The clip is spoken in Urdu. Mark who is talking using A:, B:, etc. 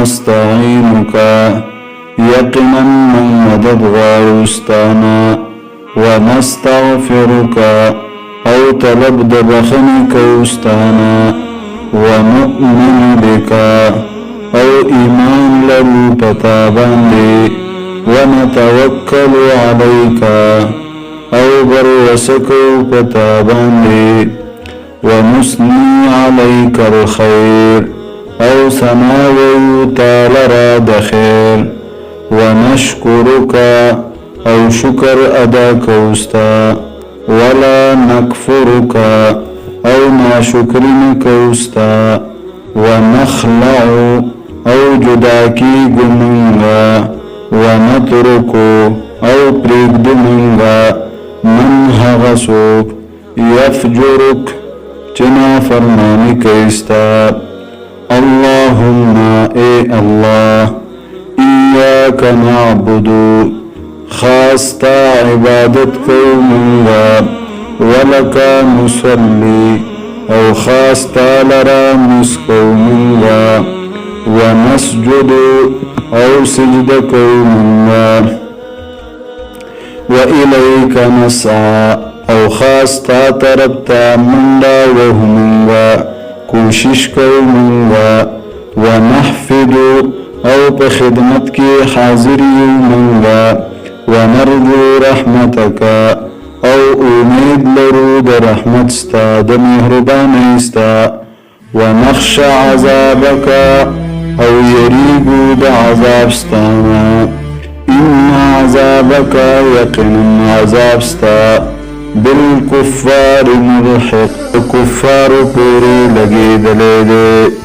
A: ونستعينك يقنا من مدد غاوستانا ونستغفرك او طلب دبخنك وستانا ونؤمن بك او ایمان لرو پتا باندې ونتوکل عليك او بروسکو پتا باندې ونثني عليك الخير او ثناوي تعالى را دخير ونشكرك او شكر ادا کوستا ولا نكفرك او ناشكرين کوستا ونخلع او جداكي گمنگا ونترك او پریگد منگا من هغسوک يفجرك چنا فرمانی کیستا اللهم اے الله إياك نعبد خاصتا عبادت کو منگا ولك نصلي او خاصتا لرا مسکو منگا ونسجد او سجد کو منگا وإليك نسعى او خاصتا تربتا منگا وهمنگا کوشش کو منگا ونحفظ او په خدمت کې حاضر یو منگا ونرجو رحمتك او امید لرو د رحمت ستا د مهربانۍ ستا ونخشى عذابك او یریګو د عذاب ستانا ان عذابك یقینا عذاب ستا بالکفار ملحق کفار پوری لګېدلی دی